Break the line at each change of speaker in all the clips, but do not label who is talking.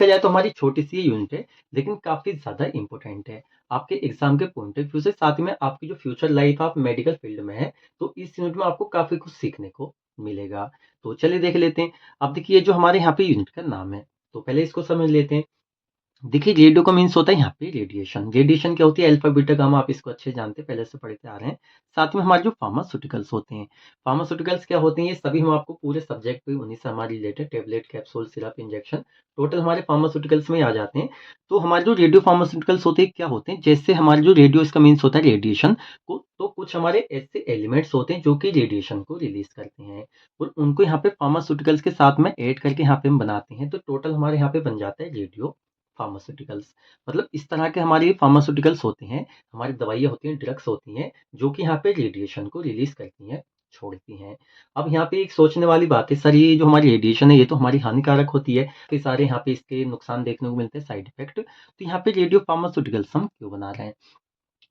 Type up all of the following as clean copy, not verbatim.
जाए तो हमारी छोटी-सी यूनिट है, लेकिन काफ़ी ज़्यादा इम्पोर्टेंट है। आपके एग्ज़ाम के पॉइंट ऑफ व्यू से, साथ में आपकी जो फ्यूचर लाइफ़ आप मेडिकल फील्ड में है, तो इस यूनिट में आपको काफ़ी कुछ सीखने को मिलेगा। तो चलिए देख लेते हैं। अब देखिए, जो हमारे यहाँ पे यूनिट का नाम है, तो पहले इसको समझ लेते हैं। देखिए, रेडियो का मीन्स होता है यहाँ पे रेडिएशन। रेडिएशन क्या होती है? अल्फा, बीटा, गामा, आप इसको अच्छे से जानते हैं, पहले से पढ़ते आ रहे हैं। साथ में हमारे जो फार्मास्यूटिकल्स होते हैं, फार्मास्यूटिकल्स क्या होते हैं? ये सभी हम आपको पूरे सब्जेक्ट पे उन्हीं से हमारे related tablet, capsule, syrup, injection, total हमारे फार्मास्यूटिकल्स में ही आ जाते हैं। तो हमारे जो रेडियो फार्मास्यूटिकल्स होते हैं, क्या होते हैं? जैसे हमारे जो रेडियो, इसका मीन्स होता है रेडिएशन को, तो कुछ हमारे ऐसे एलिमेंट्स होते हैं जो कि रेडिएशन को रिलीज़ करते हैं, और उनको यहाँ पे फार्मास्यूटिकल्स के साथ में ऐड करके यहाँ पे हम बनाते हैं। तो टोटल हमारे यहाँ पे बन जाता है रेडियो फार्मास्यूटिकल्स। मतलब इस तरह के हमारे फार्मास्यूटिकल्स होते हैं, हमारी दवाइयाँ होती हैं, ड्रग्स होती हैं, जो कि यहाँ पे रेडिएशन को रिलीज़ करती हैं, छोड़ती हैं। अब यहाँ पे एक सोचने वाली बात है, सर ये जो हमारी रेडिएशन है, ये तो हमारी हानिकारक होती है, काफ़ी सारे यहाँ पे इसके नुकसान देखने को मिलते हैं, साइड इफ़ेक्ट। तो यहाँ पे रेडियो फार्मास्यूटिकल्स हम क्यों बना रहे हैं?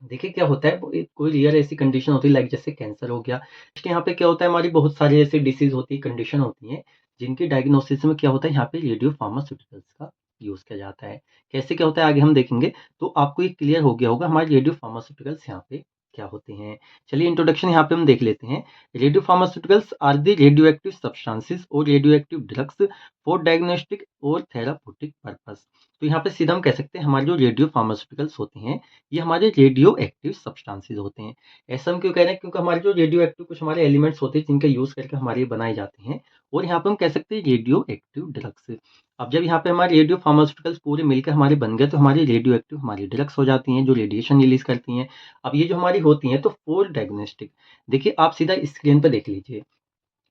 देखिए क्या होता है, वो एक कोई रेयर ऐसी कंडीशन होती है, लाइक जैसे कैंसर हो गया। इसके यहाँ पे क्या होता है, हमारी बहुत सारी ऐसी डिसीज़ होती है, कंडीशन होती हैं, जिनकी डायग्नोसिस में क्या होता है, यहाँ पे रेडियो फार्मास्यूटिकल्स का यूज़ किया जाता है। कैसे क्या होता है, आगे हम देखेंगे। तो आपको ये क्लियर हो गया होगा हमारे रेडियो फार्मास्यूटिकल्स यहाँ पे क्या होते हैं। चलिए इंट्रोडक्शन यहाँ पे हम देख लेते हैं। Radio pharmaceuticals are the radioactive substances और रेडियोएक्टिव ड्रग्स फॉर डायग्नोस्टिक और थेराप्यूटिक पर्पस। तो यहाँ पे सीधा हम कह सकते हैं, हमारे जो रेडियो फार्मास्यूटिकल्स होते हैं, ये हमारे रेडियो एक्टिव सब्सटेंसेस होते हैं। ऐसा हम क्यों कह रहे हैं? क्योंकि हमारे जो रेडियो एक्टिव कुछ हमारे एलिमेंट्स होते हैं, जिनका यूज़ करके हमारे ये बनाए जाते हैं, और यहाँ पे हम कह सकते हैं रेडियो एक्टिव ड्रग्स। अब जब यहाँ पे हमारे रेडियो फार्मास्यूटिकल्स पूरे मिलकर हमारे बन गए, तो हमारी रेडियो एक्टिव हमारी ड्रग्स हो जाती हैं, जो रेडिएशन रिलीज़ करती हैं। अब ये जो हमारी होती हैं, तो फॉर डायग्नोस्टिक, देखिए आप सीधा स्क्रीन पे देख लीजिए।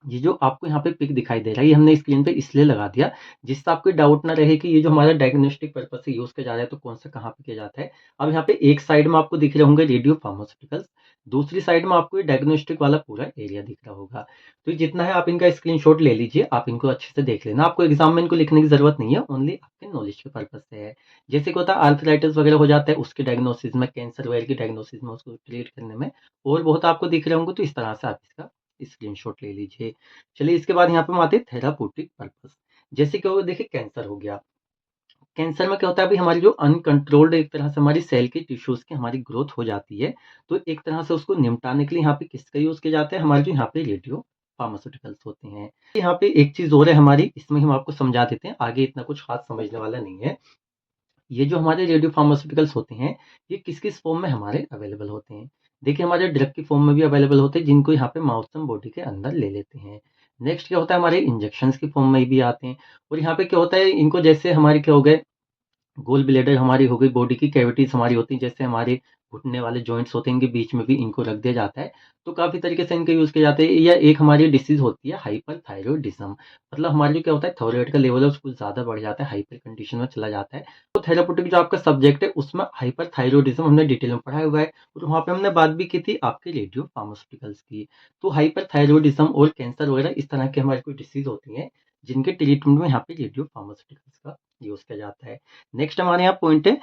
ये जो आपको यहाँ पे पिक दिखाई दे रहा है, ये हमने स्क्रीन पे इसलिए लगा दिया, जिससे आपको डाउट ना रहे कि ये जो हमारा डायग्नोस्टिक पर्पज़ से यूज़ किया जा रहा है, तो कौन-सा कहाँ पे किया जाता है। अब यहाँ पे एक साइड में आपको दिख रहे होंगे रेडियो फार्मास्यूटिकल्स, दूसरी साइड में आपको ये डायग्नोस्टिक वाला पूरा एरिया दिख रहा होगा। तो ये जितना है, आप इनका स्क्रीनशॉट ले लीजिए, आप इनको अच्छे से देख लेना। आपको एग्ज़ाम में इनको लिखने की ज़रूरत नहीं है, ओनली आपके नॉलेज के पर्पज़ से है। जैसे क्या होता है, आर्थराइटिस वगैरह हो जाता है, उसके डायग्नोसिस में, कैंसर वगैरह की डायग्नोसिस में, उसको ट्रीट करने में और बहुत आपको दिख रहे होंगे, तो इस तरह से आप इसका स्क्रीनशॉट ले लीजिए। चलिए इसके बाद यहाँ पे हम आते हैं थेराप्यूटिक पर्पस। जैसे क्या होगा, देखिए कैंसर हो गया। कैंसर में क्या होता है, अभी हमारी जो अनकंट्रोल्ड एक तरह से हमारी सेल की टिश्यूज़ की हमारी ग्रोथ हो जाती है, तो एक तरह से उसको निपटाने के लिए यहाँ पे किसका यूज़ किया जाता है, हमारे जो यहाँ पे रेडियो फार्मास्यूटिकल्स होते हैं। यहाँ पे एक चीज़ और है हमारी, इसमें हम आपको समझा देते हैं, आगे इतना कुछ ख़ास समझने वाला नहीं है। ये जो हमारे रेडियो फार्मास्यूटिकल्स होते हैं, ये किस-किस फ़ॉर्म में हमारे अवेलेबल होते हैं। देखिए हमारे ड्रग की फ़ॉर्म में भी अवेलेबल होते हैं, जिनको यहाँ पे माउथ से हम बॉडी के अंदर ले लेते हैं। नेक्स्ट क्या होता है, हमारे इंजेक्शंस की फ़ॉर्म में भी आते हैं, और यहाँ पे क्या होता है, इनको जैसे हमारे क्या हो गए, गोल ब्लैडर हमारी हो गई, बॉडी की कैविटीज़ हमारी होती हैं, जैसे हमारे घुटने वाले जॉइंट्स होते हैं, इनके बीच में भी इनको रख दिया जाता है। तो काफ़ी तरीके से इनका यूज़ किया जाता है। या एक हमारी डिसीज़ होती है हाइपरथायरॉयडिज़्म, मतलब हमारे जो क्या होता है, थायरॉइड का लेवल है उसको ज़्यादा बढ़ जाता है, हाइपर कंडीशन में चला जाता है। तो थेराप्यूटिक जो आपका सब्जेक्ट है, उसमें हाइपरथायरॉयडिज़्म हमने डिटेल में पढ़ा हुआ है, और वहाँ पे हमने बात भी की थी आपके रेडियो फार्मास्यूटिकल्स की। तो हाइपरथायरॉयडिज़्म और कैंसर वगैरह इस तरह की हमारी कोई डिसीज़ होती हैं, जिनके ट्रीटमेंट में यहाँ पे रेडियो फार्मास्यूटिकल्स का यूज़ किया जाता है। नेक्स्ट हमारे यहाँ पॉइंट है,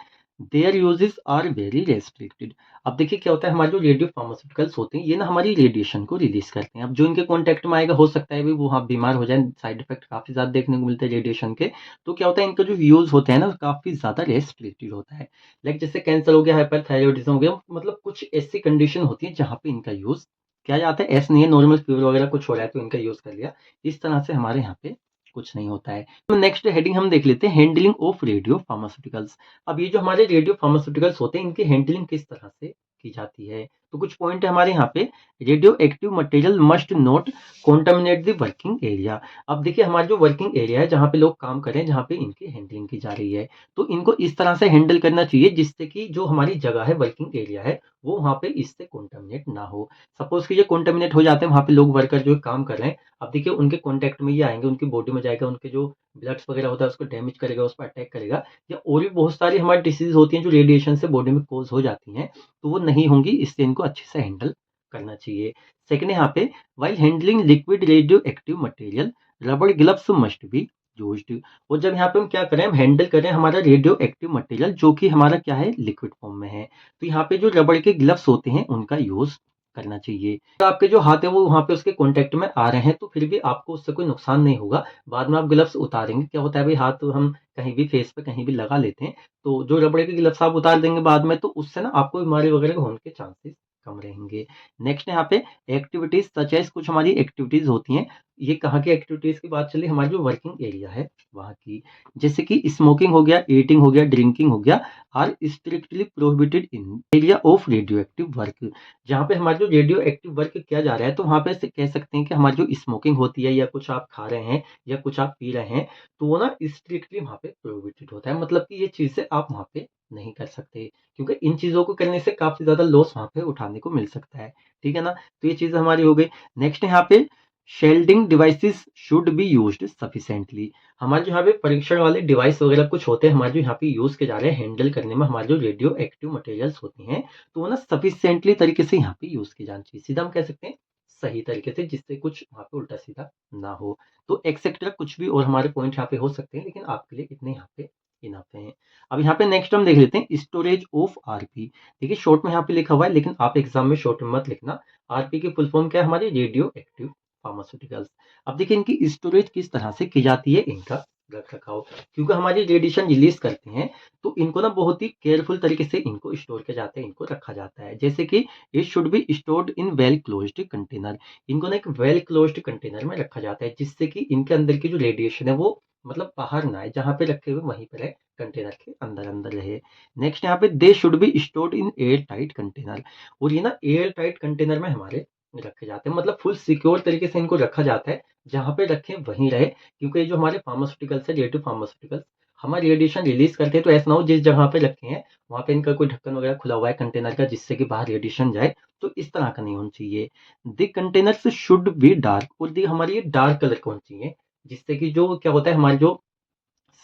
their uses are very restricted. अब देखिए क्या होता है, हमारे जो रेडियो फार्मास्यूटिकल्स होते हैं, ये ना हमारी रेडिएशन को रिलीज करते हैं। अब जो इनके कांटेक्ट में आएगा, हो सकता है भी वो हाँ बीमार हो जाए, साइड इफेक्ट काफी ज्यादा देखने को मिलते हैं रेडिएशन के। तो क्या होता है, इनका जो यूज होता है ना, काफी ज्यादा रेस्ट्रिक्टेड होता है। लाइक जैसे कैंसर हो गया, हाइपरथायरॉयडिज्म हो गया, मतलब कुछ ऐसी कंडीशन होती है जहाँ पे इनका यूज किया जाता है। ऐसा नहीं है नॉर्मल फीवर वगैरह कुछ हो रहा है तो इनका यूज कर लिया, इस तरह से हमारे यहाँ पे कुछ नहीं होता है। तो नेक्स्ट हेडिंग हम देख लेते हैं, हैंडलिंग ऑफ रेडियो फार्मास्यूटिकल्स। अब ये जो हमारे रेडियो फार्मास्यूटिकल्स होते हैं, इनकी हैंडलिंग किस तरह से की जाती है, तो कुछ पॉइंट है हमारे यहाँ पे। Radio active material must not contaminate the working area. अब देखिए हमारा जो वर्किंग एरिया है, जहाँ पे लोग काम कर रहे हैं, जहाँ पे इनकी हैंडलिंग की जा रही है, तो इनको इस तरह से हैंडल करना चाहिए जिससे कि जो हमारी जगह है, वर्किंग एरिया है, वो वहाँ पे इससे कॉन्टामिनेट ना हो। सपोज कि ये कॉन्टामिनेट हो जाते हैं, वहाँ पे लोग वर्कर जो काम कर रहे हैं, अब देखिए उनके कॉन्टैक्ट में ये आएंगे, उनकी बॉडी में जाएगा, उनके जो ब्लड्स वगैरह होता है उसको डैमेज करेगा, उस पर अटैक करेगा, या और भी बहुत सारी हमारी डिसीज होती हैं जो रेडिएशन से बॉडी में कॉज हो जाती हैं, तो वो नहीं होंगी, इससे इनको अच्छे से हैंडल करना चाहिए। सेकंड यहाँ पे, while handling liquid radio active material rubber gloves must be used. और जब यहाँ पे हम क्या करें, हम हैंडल करें हमारा रेडियो एक्टिव मटेरियल जो कि हमारा क्या है, लिक्विड फॉर्म में है, तो यहाँ पे जो रबड़ के ग्लव्स होते हैं उनका यूज करना चाहिए। तो आपके जो हाथ है वो वहाँ पे उसके कॉन्टैक्ट में आ रहे हैं तो फिर भी आपको उससे कोई नुकसान नहीं होगा। बाद में आप ग्लव्स उतारेंगे, क्या होता है भाई हाथ हम कहीं भी फेस पे कहीं भी लगा लेते हैं, तो जो रबड़ के ग्लव्स आप उतार देंगे बाद में तो उससे ना आपको बीमारी वगैरह होने के चांसेस कम रहेंगे। नेक्स्ट यहाँ पे एक्टिविटीज़ सच एज़ कुछ हमारी एक्टिविटीज़ होती हैं। ये कहाँ की एक्टिविटीज़ की बात चली, हमारी जो वर्किंग एरिया है वहाँ की। जैसे कि स्मोकिंग हो गया, ईटिंग हो गया, ड्रिंकिंग हो गया are strictly prohibited in area of radio active work. जहाँ पे हमारा जो रेडियो एक्टिव वर्क किया जा रहा है तो वहाँ पे कह सकते हैं कि हमारी जो स्मोकिंग होती है या कुछ आप खा रहे हैं या कुछ आप पी रहे हैं तो वो ना स्ट्रिक्टली वहाँ पे प्रोहिबिटेड होता है, मतलब कि ये चीज़ें आप वहाँ पे नहीं कर सकते, क्योंकि इन चीज़ों को करने से काफ़ी ज़्यादा लॉस वहाँ पे उठाने को मिल सकता है। ठीक है ना? तो ये चीज़ हमारी हो गई। नेक्स्ट यहाँ पे shielding devices should be used sufficiently. हमारे जो यहाँ पे परीक्षण वाले डिवाइस वगैरह कुछ होते हैं हमारे जो यहाँ पे यूज़ किए जा रहे हैं हैंडल करने में, हमारे जो रेडियो एक्टिव मटेरियल्स होती हैं तो वो ना सफिशिएंटली तरीके से यहाँ पे यूज़ की जानी चाहिए। सीधा हम कह सकते हैं सही तरीके से, जिससे कुछ वहाँ पे उल्टा-सीधा ना हो। तो एक्सेट्रा कुछ भी और हमारे पॉइंट यहाँ पे हो सकते हैं, लेकिन आपके लिए इतने यहाँ पे इनफ हैं। अब यहाँ पे नेक्स्ट हम देख लेते हैं स्टोरेज ऑफ आरपी। देखिए शॉर्ट में यहाँ पे लिखा हुआ है, लेकिन आप एग्ज़ाम में शॉर्ट में मत लिखना। आरपी की फुल फॉर्म क्या है हमारी, रेडियो एक्टिव फार्मास्यूटिकल्स। अब देखिए इनकी स्टोरेज किस तरह से की जाती है, इनका रख-रखाव। क्योंकि हमारी रेडिएशन रिलीज़ करते हैं तो इनको ना बहुत ही केयरफुल तरीके से इनको स्टोर किया जाता है, इनको रखा जाता है। जैसे कि it should be stored in well closed container. इनको ना एक वेल क्लोज्ड कंटेनर में रखा जाता है, जिससे कि इनके अंदर की जो रेडिएशन है वो मतलब बाहर ना आए, जहाँ पे रखे हुए वहीं पे रहे, कंटेनर के अंदर-अंदर रहे। नेक्स्ट यहाँ पे they should be stored in air tight container. और ये ना एयर टाइट कंटेनर में हमारे रखे जाते हैं, मतलब फुल सिक्योर तरीके से इनको रखा जाता है, जहाँ पे रखें वहीं रहे। क्योंकि ये जो हमारे फार्मास्यूटिकल्स है, रेडियो फार्मास्यूटिकल्स हमारे रेडिएशन रिलीज़ करते हैं, तो ऐसा ना हो जिस जगह पे रखे हैं, वहाँ पे इनका कोई ढक्कन वगैरह खुला हुआ है कंटेनर का, जिससे कि बाहर रेडिएशन जाए, तो इस तरह का नहीं होना चाहिए। The containers should be dark, और दी हमारी ये डार्क कलर के होने चाहिए, जिससे कि जो क्या होता है हमारी जो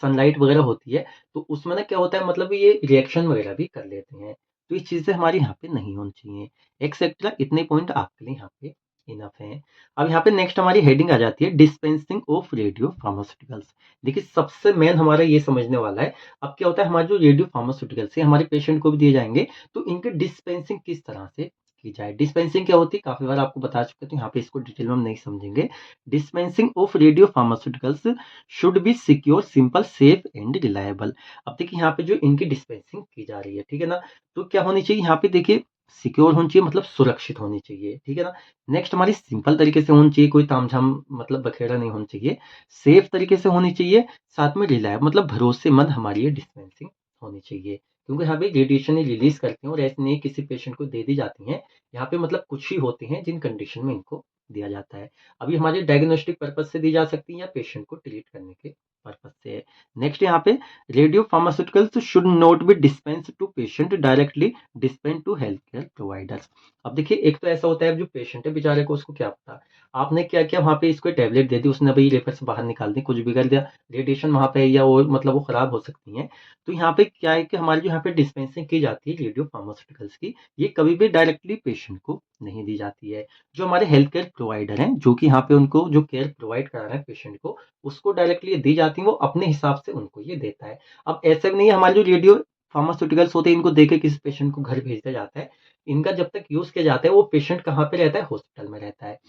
सनलाइट वगैरह होती है, तो उसमें ना क्या होता है मतलब ये रिएक्शन वगैरह भी कर लेते हैं। तो ये चीज़ें हमारी यहाँ पे नहीं होनी चाहिए। एक्सेट्रा इतने पॉइंट आपके लिए यहाँ पे इनफ हैं। अब यहाँ पे नेक्स्ट हमारी हेडिंग आ जाती है डिस्पेंसिंग ऑफ रेडियो फार्मास्यूटिकल्स। देखिए सबसे मेन हमारा ये समझने वाला है, अब क्या होता है हमारे जो रेडियो फार्मास्यूटिकल्स है हमारे पेशेंट को भी दिए जाएँगे, तो इनके डिस्पेंसिंग किस तरह से की जाए। डिस्पेंसिंग क्या होती है काफ़ी बार आपको बता चुके हैं, तो यहाँ पे इसको डिटेल में हम नहीं समझेंगे। Dispensing of radio pharmaceuticals should be secure, simple, safe and reliable. अब देखिए यहाँ पे जो इनकी डिस्पेंसिंग की जा रही है, ठीक है ना? तो क्या होनी चाहिए यहाँ पे, देखिए सिक्योर होनी चाहिए, मतलब सुरक्षित होनी चाहिए, ठीक है ना? नेक्स्ट हमारी सिंपल तरीके से होनी चाहिए, कोई तामझाम मतलब बखेड़ा नहीं होना चाहिए। सेफ तरीके से होनी चाहिए, साथ में रिलायबल मतलब भरोसेमंद हमारी ये डिस्पेंसिंग होनी चाहिए। क्योंकि यहाँ पे रेडिएशन ही रिलीज़ करते हैं और ऐसे नहीं किसी पेशेंट को दे दी जाती हैं। यहाँ पे मतलब कुछ ही होते हैं जिन कंडीशन में इनको दिया जाता है। अभी हमारे डायग्नोस्टिक पर्पज़ से दी जा सकती है या पेशेंट को ट्रीट करने के पर्पज़ से है। नेक्स्ट यहाँ पे radio pharmaceuticals should not be dispensed to patient directly, dispense to health care providers. अब देखिए एक तो ऐसा होता है, अब जो पेशेंट है बेचारे को उसको क्या पता, आपने क्या किया वहाँ पे इसको टैबलेट दे दी, उसने भाई रेफर से बाहर निकाल दी, कुछ भी कर दिया, रेडिएशन वहाँ पे है या और मतलब वो खराब हो सकती हैं। तो यहाँ पे क्या है कि हमारी जो यहाँ पे डिस्पेंसिंग की जाती है रेडियो फार्मास्यूटिकल्स की, ये कभी भी डायरेक्टली पेशेंट को नहीं दी जाती है। जो हमारे हेल्थ केयर प्रोवाइडर हैं, जो कि यहाँ पे उनको जो केयर प्रोवाइड करा रहे हैं पेशेंट को, उसको डायरेक्टली ये दी जाती है, वो अपने हिसाब से उनको ये देता है। अब ऐसा भी नहीं है हमारे जो रेडियो फार्मास्यूटिकल्स होते हैं इनको देके किसी पेशेंट को घर भेज दिया जाता है। इनका जब तक यूज़ किया जाता है वो पेशेंट कहाँ पे रहता है, हॉस्पिटल में रहता है।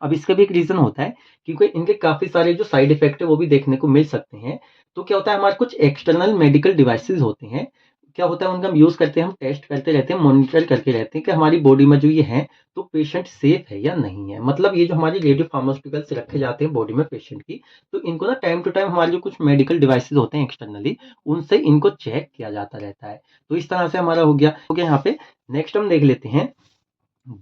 अब इसका भी एक रीज़न होता है, क्योंकि इनके काफ़ी सारे जो साइड इफ़ेक्ट है वो भी देखने को मिल सकते हैं। तो क्या होता है हमारे कुछ एक्सटर्नल मेडिकल डिवाइसेज़ होते हैं, क्या होता है उनका हम यूज़ करते हैं, हम टेस्ट करते रहते हैं, मॉनिटर करके रहते हैं कि हमारी बॉडी में जो ये हैं, तो पेशेंट सेफ है या नहीं है। मतलब ये जो हमारी रेडियो फार्मास्यूटिकल्स रखे जाते हैं बॉडी में पेशेंट की, तो इनको ना टाइम टू टाइम हमारे जो कुछ मेडिकल डिवाइसेज़ होते हैं एक्सटर्नली, उनसे इनको चेक किया जाता रहता है। तो इस तरह से हमारा हो गया यहाँ पे। नेक्स्ट हम देख लेते हैं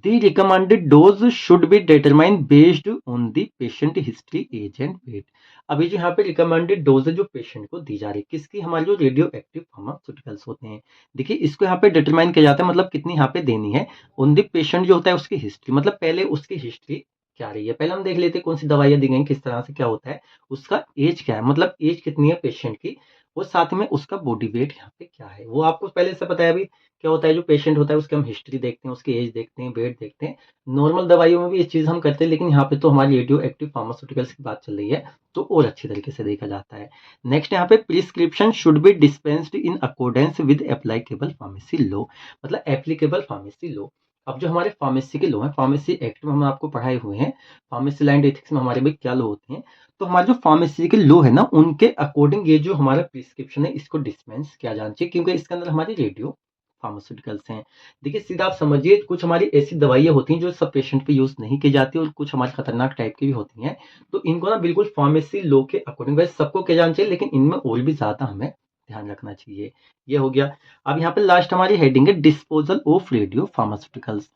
the recommended dose should be determined based on the patient history, age and weight। अभी जो यहाँ पे रिकमेंडेड डोज है जो पेशेंट को दी जा रही है किसकी, हमारे जो रेडियो एक्टिव फार्मास्यूटिकल्स होते हैं। देखिए इसको यहाँ पे डिटरमाइन किया जाता है, मतलब कितनी यहाँ पे देनी है ऑन द पेशेंट जो होता है उसकी हिस्ट्री, मतलब पहले उसकी हिस्ट्री क्या रही है। पहले हम देख लेते हैं कौन सी दवाइयाँ दी गई किस तरह से क्या होता है, उसका एज क्या है, मतलब एज कितनी है पेशेंट की, और साथ में उसका बॉडी वेट यहाँ पे क्या है, वो आपको पहले से पता है। अभी क्या होता है जो पेशेंट होता है उसकी हम हिस्ट्री देखते हैं, उसकी एज देखते हैं, वेट देखते हैं। नॉर्मल दवाइयों में भी ये चीज़ हम करते हैं, लेकिन यहाँ पे तो हमारी रेडियो एक्टिव फार्मास्यूटिकल्स की बात चल रही है, तो और अच्छी तरीके से देखा जाता है। नेक्स्ट यहाँ पे prescription should be dispensed in accordance with applicable pharmacy law, मतलब एप्लीकेबल फार्मेसी लॉ। अब जो हमारे फार्मेसी के लॉ हैं, फार्मेसी एक्ट में हम आपको पढ़ाए हुए हैं, फार्मेसी लैंड एथिक्स में हमारे भाई क्या लॉ होते हैं। तो हमारे जो फार्मेसी के लॉ है ना, उनके अकॉर्डिंग ये जो हमारा प्रिस्क्रिप्शन है इसको डिस्पेंस किया जाना चाहिए, क्योंकि इसके अंदर हमारी रेडियो फार्मास्यूटिकल्स हैं। देखिए सीधा आप समझिए, कुछ हमारी ऐसी दवाइयाँ होती हैं जो सब पेशेंट पे यूज़ नहीं की जाती और कुछ हमारी खतरनाक टाइप की भी होती हैं। तो इनको ना बिल्कुल फार्मेसी लॉ के अकॉर्डिंग, वैसे सबको किया जाना चाहिए, लेकिन इनमें और भी ज़्यादा हमें ध्यान रखना चाहिए। ये हो गया। अब यहाँ पे लास्ट हमारी हेडिंग है डिस्पोजल ऑफ रेडियो फार्मास्यूटिकल्स।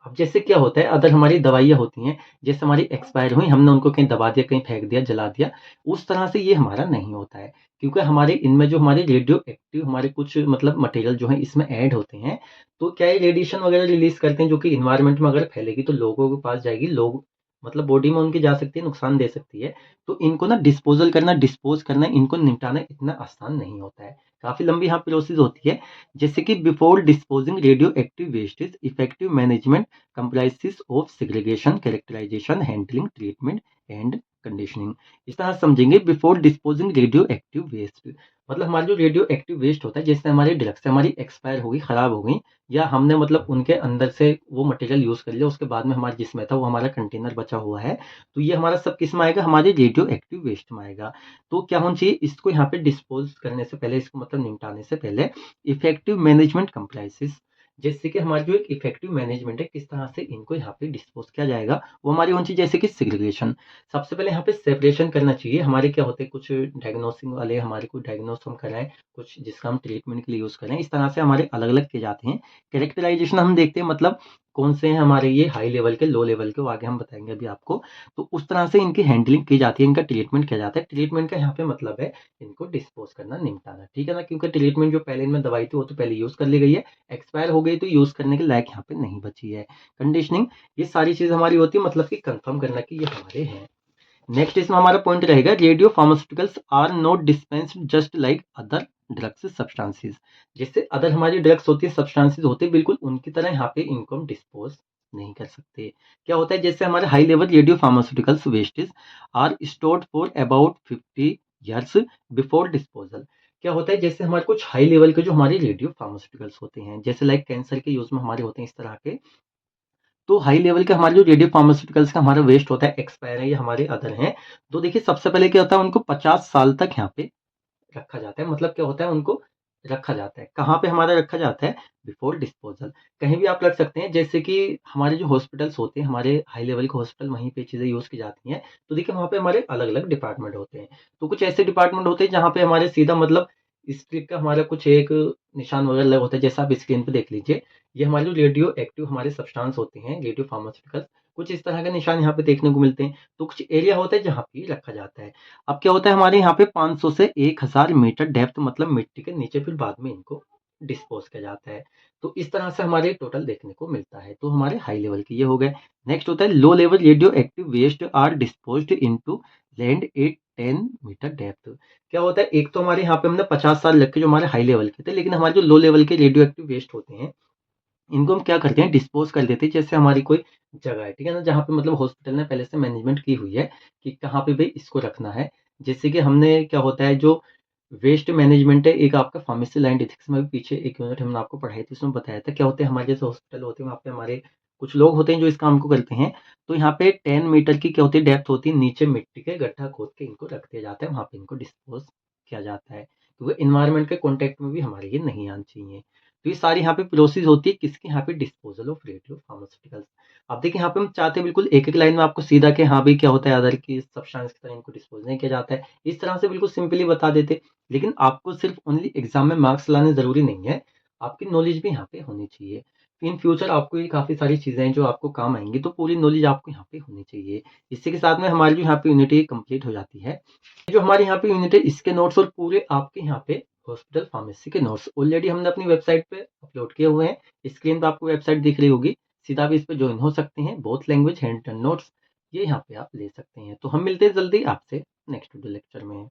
अब जैसे क्या होता है, अगर हमारी दवाइयाँ होती हैं, जैसे हमारी एक्सपायर हुई, हमने उनको कहीं दबा दिया, कहीं फेंक दिया, जला दिया, उस तरह से ये हमारा नहीं होता है। क्योंकि हमारे इनमें जो हमारे रेडियो एक्टिव हमारे कुछ मतलब मटेरियल जो है इसमें ऐड होते हैं, तो क्या ये रेडिएशन वगैरह रिलीज़ करते हैं, जो कि एनवायरनमेंट में अगर फैलेगी तो लोगों के पास जाएगी, लोग मतलब बॉडी में उनकी जा सकती है, नुकसान दे सकती है। तो इनको ना डिस्पोज़ल करना, डिस्पोज़ करना, इनको निपटाना इतना आसान नहीं होता है। काफ़ी लंबी यहाँ प्रोसेस होती है। जैसे कि before disposing radio active wastage, effective management comprises of segregation, characterization, handling, treatment and conditioning. इस तरह समझेंगे before disposing radio active waste, मतलब हमारा जो रेडियो एक्टिव वेस्ट होता है, जैसे हमारी ड्रग्स हमारी एक्सपायर हो गई, खराब हो गई, या हमने मतलब उनके अंदर से वो मटेरियल यूज कर लिया, उसके बाद में हमारे जिसमें था वो हमारा कंटेनर बचा हुआ है, तो ये हमारा सब किस में आएगा, हमारे रेडियो एक्टिव वेस्ट में आएगा। तो क्या होना चाहिए, इसको यहाँ पे डिस्पोज करने से पहले, इसको मतलब निपटाने से पहले इफेक्टिव मैनेजमेंट कंप्राइसिस, जैसे कि हमारी जो एक इफेक्टिव मैनेजमेंट है, किस तरह से इनको यहाँ पे डिस्पोज किया जाएगा, वो हमारी होनी चाहिए। जैसे कि सेग्रीगेशन, सबसे पहले यहाँ पे सेपरेशन करना चाहिए। हमारे क्या होते हैं, कुछ डायग्नोसिंग वाले हमारे को डायग्नोस हम कराएं, कुछ जिसका हम ट्रीटमेंट के लिए यूज करें, इस तरह से हमारे अलग अलग किए जाते हैं। कैरेक्टराइजेशन हम देखते हैं, मतलब कौन से हैं हमारे ये हाई लेवल के, लो लेवल के, वो आगे हम बताएंगे अभी आपको। तो उस तरह से इनकी हैंडलिंग की जाती है, इनका ट्रीटमेंट किया जाता है। ट्रीटमेंट का यहाँ पे मतलब है इनको डिस्पोज करना, निपटाना, ठीक है ना, क्योंकि ट्रीटमेंट जो पहले इनमें दवाई थी वो तो पहले यूज कर ली गई है, एक्सपायर हो गई तो यूज करने के लायक यहाँ पे नहीं बची है। कंडीशनिंग, ये सारी चीज हमारी होती है, मतलब कि कंफर्म करना कि ये हमारे हैं। नेक्स्ट इसमें हमारा पॉइंट रहेगा, radio pharmaceuticals are not dispensed just like other drugs substances. जैसे अदर हमारी ड्रग्स होती है, सब्सटेंसेस होते हैं, बिल्कुल उनकी तरह यहाँ पे इनको हम डिस्पोज नहीं कर सकते। क्या होता है, जैसे हमारे high level radio pharmaceuticals wastage are stored for about 50 years before disposal. क्या होता है, जैसे हमारे कुछ हाई लेवल के जो हमारे रेडियो फार्मास्यूटिकल्स होते हैं, जैसे लाइक कैंसर के यूज में हमारे होते हैं इस तरह के, तो हाई लेवल के हमारे जो रेडियो फार्मास्यूटिकल्स का हमारा वेस्ट होता है, एक्सपायर है या हमारे अदर हैं, तो देखिए सबसे पहले क्या होता है, उनको 50 साल तक यहाँ पे रखा जाता है। मतलब क्या होता है, उनको रखा जाता है, कहाँ पे हमारा रखा जाता है, बिफोर डिस्पोजल। कहीं भी आप रख सकते हैं, जैसे कि हमारे जो हॉस्पिटल्स होते हैं, हमारे हाई लेवल के हॉस्पिटल, वहीं पे चीज़ें यूज़ की जाती हैं। तो देखिए वहाँ पे हमारे अलग अलग डिपार्टमेंट होते हैं। तो कुछ ऐसे डिपार्टमेंट होते हैं जहाँ पे हमारे सीधा मतलब स्ट्रिक का हमारा कुछ एक निशान वगैरह लगा होता है, जैसा आप स्क्रीन पे देख लीजिए। ये हमारे जो रेडियो एक्टिव हमारे सब्सटेंस होते हैं, रेडियो फार्मास्यूटिकल्स, कुछ इस तरह के निशान यहाँ पे देखने को मिलते हैं। तो कुछ एरिया होता है जहाँ पे रखा जाता है। अब क्या होता है, हमारे यहाँ पे 500 से 1000 मीटर डेप्थ, मतलब मिट्टी के नीचे, फिर बाद में इनको डिस्पोज किया जाता है। तो इस तरह से हमारे टोटल देखने को मिलता है। तो हमारे हाई लेवल के ये हो गए। नेक्स्ट होता है low level radio active waste are disposed into land at 10 metre depth. क्या होता है, एक तो हमारे यहाँ पे हमने 50 साल रखे जो हमारे हाई लेवल के थे, लेकिन हमारे जो लो लेवल के रेडियो एक्टिव वेस्ट होते हैं, इनको हम क्या करते हैं, डिस्पोज कर देते हैं। जैसे हमारी कोई जगह है, ठीक है ना, जहाँ पे मतलब हॉस्पिटल ने पहले से मैनेजमेंट की हुई है कि कहाँ पे भाई इसको रखना है। जैसे कि हमने क्या होता है, जो वेस्ट मैनेजमेंट है, एक आपका फार्मेसी लाइन एथिक्स में भी पीछे एक यूनिट हमने आपको पढ़ाई थी, उसमें बताया था क्या होता है, हमारे जैसे हॉस्पिटल होते हैं वहाँ पे हमारे कुछ लोग होते हैं जो इस काम को करते हैं। तो यहाँ पे 10 मीटर की क्या होती है, डेप्थ होती है, नीचे मिट्टी के गड्ढा खोद के इनको रख दिया जाता है, वहाँ पे इनको डिस्पोज किया जाता है, क्योंकि इन्वायरमेंट के कॉन्टेक्ट में भी हमारे ये नहीं आना चाहिए। तो ये सारी यहाँ पे प्रोसेस होती है किसकी, यहाँ पे डिस्पोजल ऑफ रेडियो फार्मास्यूटिकल्स। अब देखिए यहाँ पे हम चाहते हैं बिल्कुल एक एक लाइन में आपको सीधा कि हाँ भाई क्या होता है, अदर की सब्सटेंस की तरह इनको डिस्पोज नहीं किया जाता है, इस तरह से बिल्कुल सिंपली बता देते। लेकिन आपको सिर्फ ओनली एग्जाम में मार्क्स लाने जरूरी नहीं है, आपकी नॉलेज भी यहाँ पे होनी चाहिए। इन फ्यूचर आपको ये काफ़ी सारी चीज़ें हैं जो आपको काम आएंगी, तो पूरी नॉलेज आपको यहाँ पे होनी चाहिए। इसी के साथ में हमारी जो यहाँ पे यूनिट है कंप्लीट हो जाती है। जो हमारे यहाँ पे यूनिट है, इसके नोट्स और पूरे आपके यहाँ पे हॉस्पिटल फार्मेसी के नोट्स ऑलरेडी हमने अपनी वेबसाइट पे अपलोड किए हुए हैं। स्क्रीन पे आपको वेबसाइट दिख रही होगी, सीधा भी इस पे ज्वाइन हो सकते हैं। Both language handwritten notes ये यहाँ पे आप ले सकते हैं। तो हम मिलते हैं जल्दी आपसे नेक्स्ट वीडियो लेक्चर में।